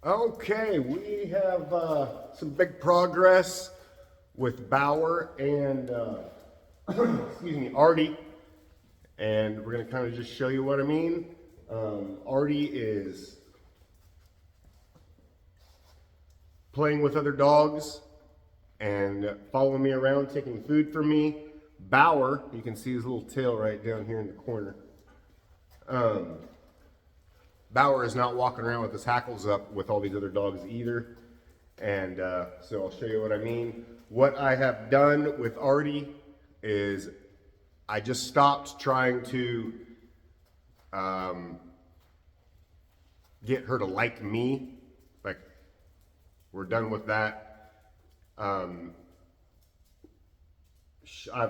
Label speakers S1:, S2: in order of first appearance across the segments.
S1: Okay, we have some big progress with Bauer and excuse me, Artie, and we're gonna kind of just show you what I mean. Artie is playing with other dogs and following me around, taking food from me. Bauer, you can see his little tail right down here in the corner. Bauer is not walking around with his hackles up with all these other dogs either. And so I'll show you what I mean. What I have done with Artie is I just stopped trying to get her to like me. Like, we're done with that. I've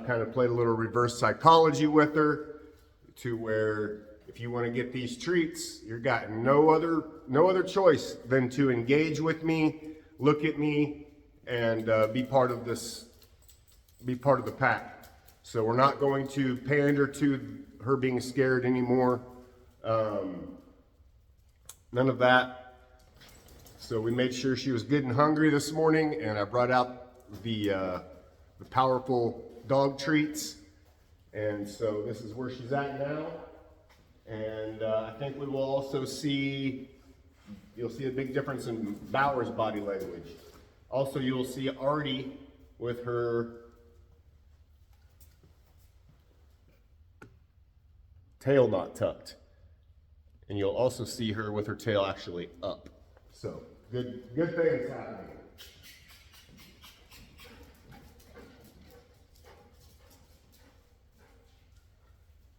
S1: kind of played a little reverse psychology with her to where if you want to get these treats, you've got no other choice than to engage with me, look at me, and be part of the pack. So we're not going to pander to her being scared anymore. None of that. So we made sure she was good and hungry this morning, and I brought out the powerful dog treats. And so this is where she's at now. And I think we will also you'll see a big difference in Bauer's body language. Also, you'll see Artie with her tail not tucked. And you'll also see her with her tail actually up. So, good things happening.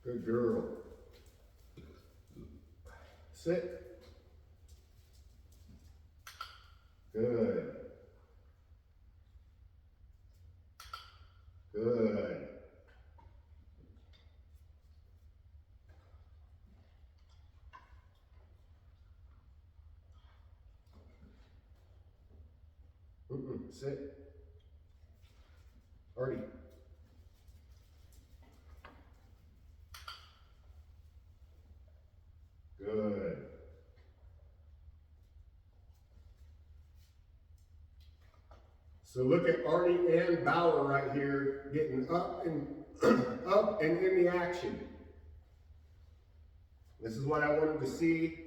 S1: Good girl. Sit. Good. Good. Sit. Artie. Good. So look at Artie and Bauer right here getting up and up and in the action. This is what I wanted to see.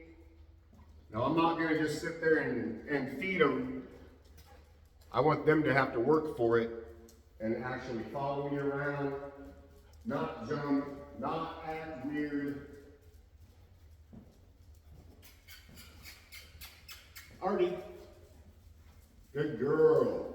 S1: Now I'm not going to just sit there and feed them. I want them to have to work for it and actually follow me around, not jump, not act weird. Artie, good girl.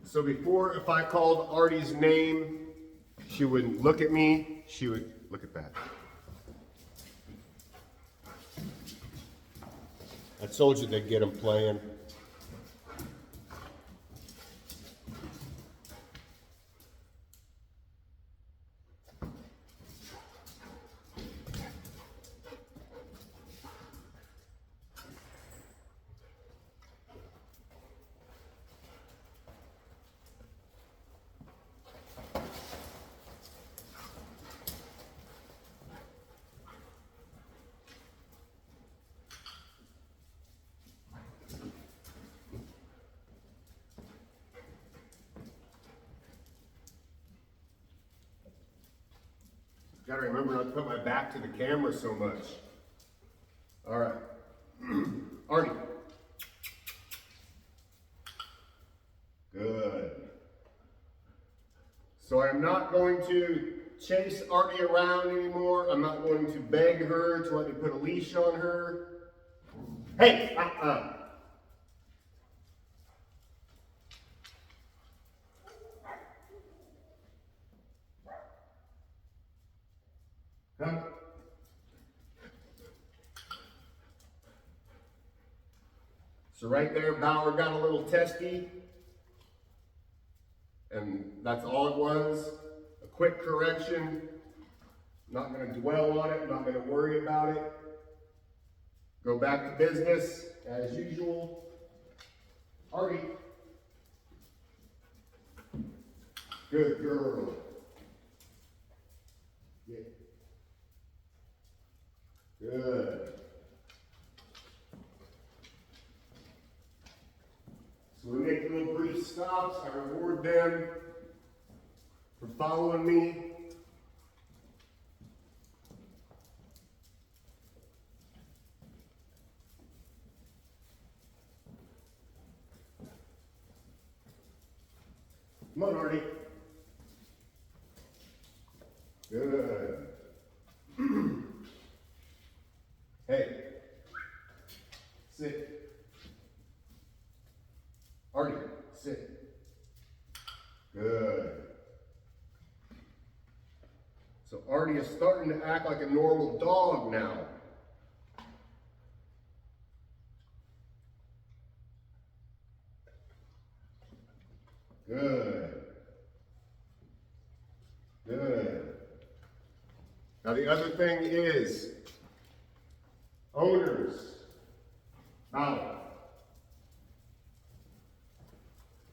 S1: So before, if I called Artie's name, she wouldn't look at me. She would look at that. I told you they'd get him playing. Gotta remember not to put my back to the camera so much. All right, Artie. Good. So I'm not going to chase Artie around anymore. I'm not going to beg her to let me put a leash on her. Hey, Come. So right there, Bauer got a little testy, and that's all it was. A quick correction. Not going to dwell on it, not going to worry about it. Go back to business as usual. Artie. Good girl. Yeah. Good. So we make little brief stops. I reward them for following me. Come on, Artie. Good. Hey. Sit. Artie, sit. Good. So Artie is starting to act like a normal dog now. Good. Good. Now the other thing is, owners, now,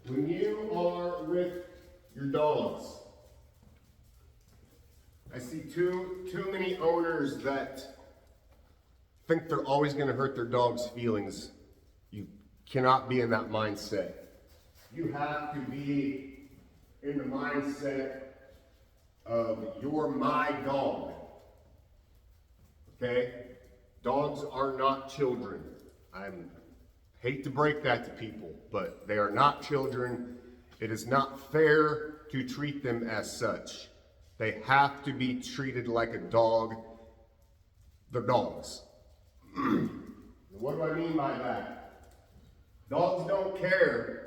S1: when you are with your dogs, I see too many owners that think they're always going to hurt their dog's feelings. You cannot be in that mindset. You have to be in the mindset of you're my dog. Okay? Dogs are not children. I hate to break that to people, but they are not children. It is not fair to treat them as such. They have to be treated like a dog. They're dogs. What do I mean by that? Dogs don't care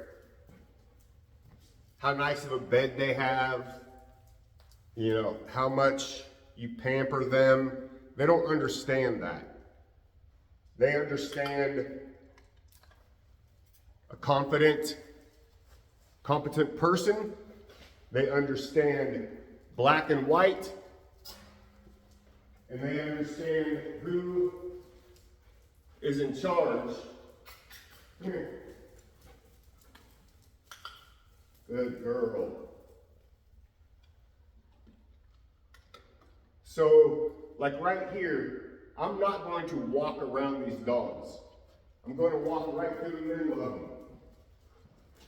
S1: how nice of a bed they have, you know, how much you pamper them. They don't understand that. They understand a competent person. They understand black and white. And they understand who is in charge. Come here. Good girl. So, like right here, I'm not going to walk around these dogs. I'm going to walk right through the middle of them.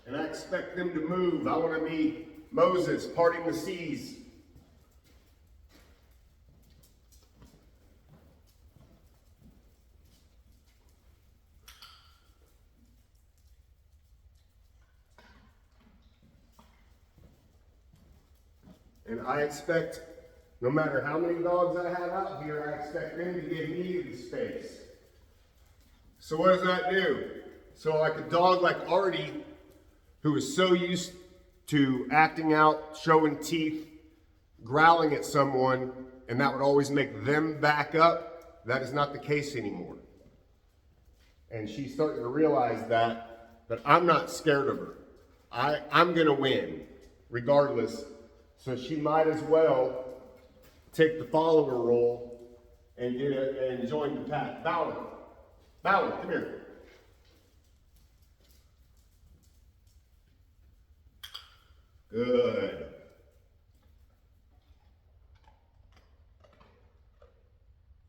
S1: And I expect them to move. I want to be Moses parting the seas. And I expect, no matter how many dogs I have out here, I expect them to give me the space. So what does that do? So like a dog like Artie, who is so used to acting out, showing teeth, growling at someone, and that would always make them back up, that is not the case anymore. And she's starting to realize that I'm not scared of her. I'm gonna win, regardless. So she might as well take the follower role and and join the pack. Bauer, come here. Good.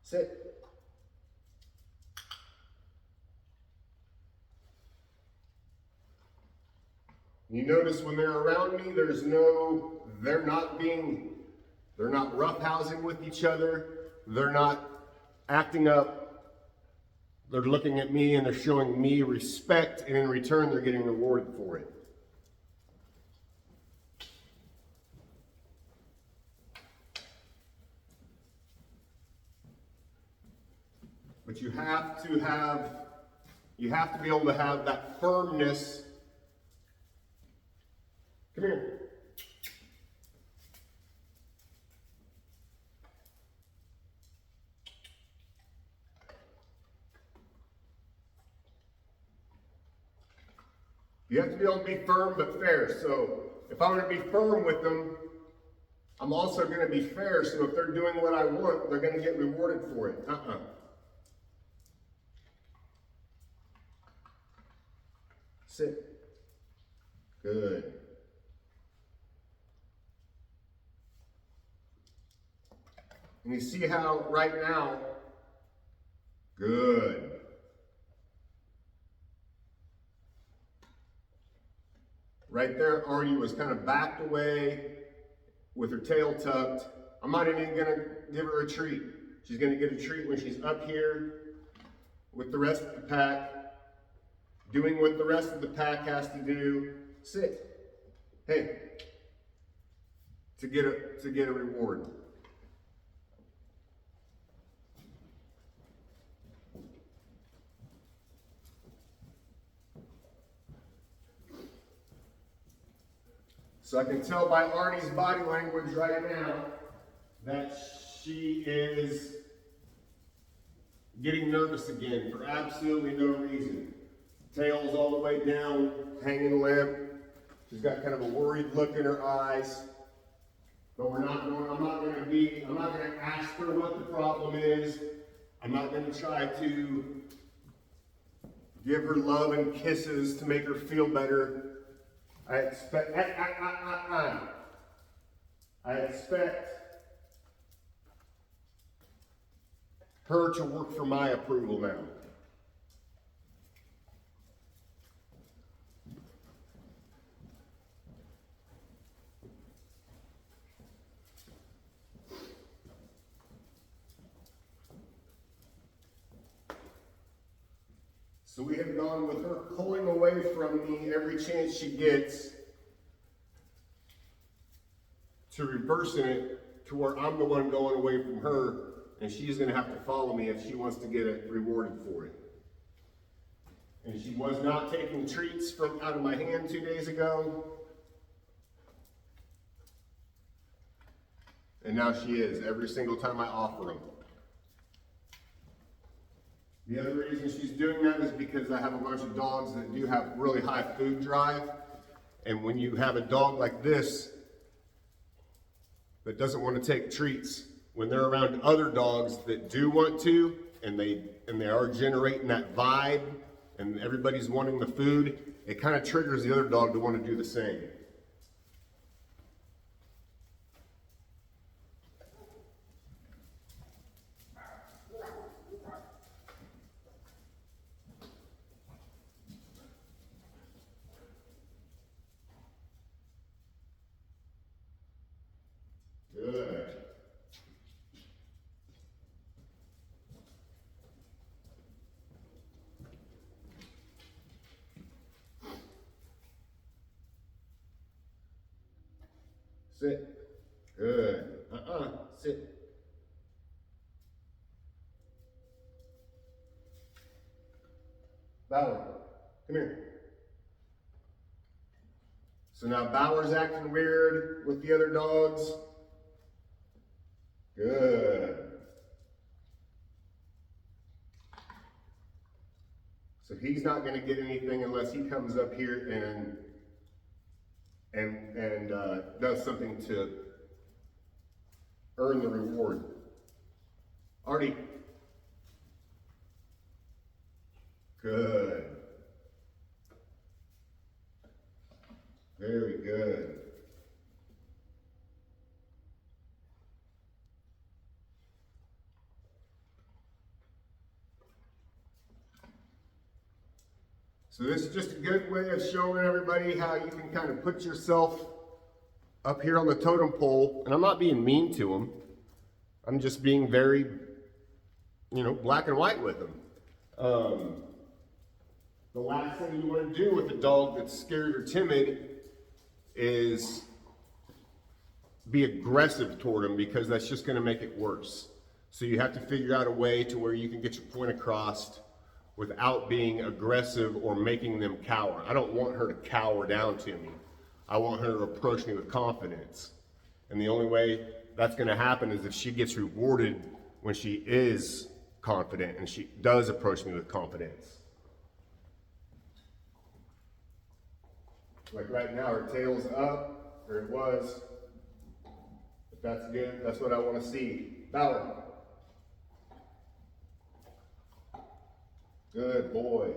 S1: Sit. You notice when they're around me, they're not roughhousing with each other. They're not acting up. They're looking at me and they're showing me respect, and in return, they're getting rewarded for it. But you have to be able to have that firmness. Come here. You have to be able to be firm but fair. So if I'm going to be firm with them, I'm also going to be fair. So if they're doing what I want, they're going to get rewarded for it. Sit. Good. And you see how right now, good. Right there, Artie was kind of backed away with her tail tucked. I'm not even gonna give her a treat. She's gonna get a treat when she's up here with the rest of the pack, doing what the rest of the pack has to do. Sit. Hey. To get a reward. So I can tell by Artie's body language right now that she is getting nervous again for absolutely no reason. Tail's all the way down, hanging limp. She's got kind of a worried look in her eyes. But I'm not gonna ask her what the problem is. I'm not gonna try to give her love and kisses to make her feel better. I expect her to work for my approval now. So we have gone with her pulling away from me every chance she gets to reversing it to where I'm the one going away from her and she's going to have to follow me if she wants to get it rewarded for it. And she was not taking treats from out of my hand 2 days ago. And now she is every single time I offer them. The other reason she's doing that is because I have a bunch of dogs that do have really high food drive. And when you have a dog like this that doesn't want to take treats, when they're around other dogs that do want to, and they are generating that vibe, and everybody's wanting the food, it kind of triggers the other dog to want to do the same. Good. Sit. Good. Sit. Bauer, come here. So now Bauer's acting weird with the other dogs. Good. So he's not going to get anything unless he comes up here and does something to earn the reward. Artie. Good. Very good. So this is just a good way of showing everybody how you can kind of put yourself up here on the totem pole. And I'm not being mean to them. I'm just being very, black and white with them. The last thing you want to do with a dog that's scared or timid is be aggressive toward them, because that's just going to make it worse. So you have to figure out a way to where you can get your point across without being aggressive or making them cower. I don't want her to cower down to me. I want her to approach me with confidence. And the only way that's going to happen is if she gets rewarded when she is confident and she does approach me with confidence. Like right now, her tail's up, or it was. If that's good, that's what I want to see. Bauer. Good boy.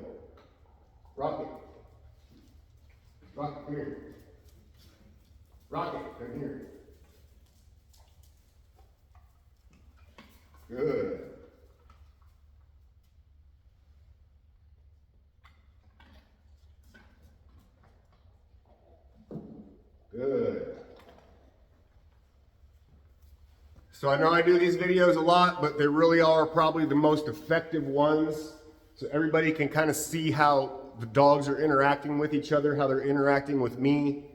S1: Rocket. Rocket, come here. Rocket, come here. Good. Good. So I know I do these videos a lot, but they really are probably the most effective ones. So everybody can kind of see how the dogs are interacting with each other, how they're interacting with me,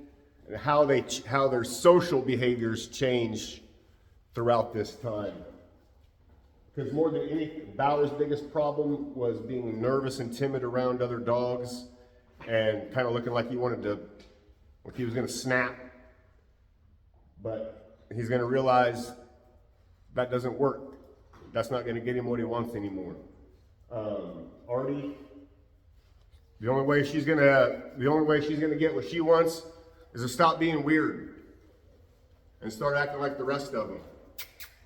S1: and how their social behaviors change throughout this time. Because more than anything, Bauer's biggest problem was being nervous and timid around other dogs and kind of looking like he wanted to, like he was going to snap. But he's going to realize that doesn't work. That's not going to get him what he wants anymore. Artie, the only way she's going to get what she wants is to stop being weird and start acting like the rest of them.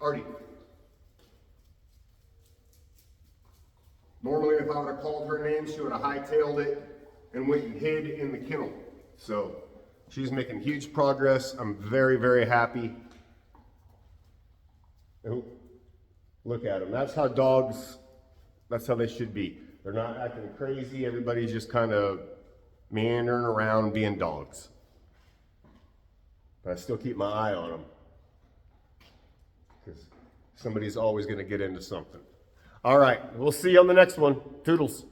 S1: Artie. Normally, if I would have called her name, she would have hightailed it and went and hid in the kennel. So she's making huge progress. I'm very, very happy. Oh, look at them. That's how dogs, that's how they should be. They're not acting crazy. Everybody's just kind of meandering around being dogs. But I still keep my eye on them, because somebody's always going to get into something. All right, we'll see you on the next one. Toodles.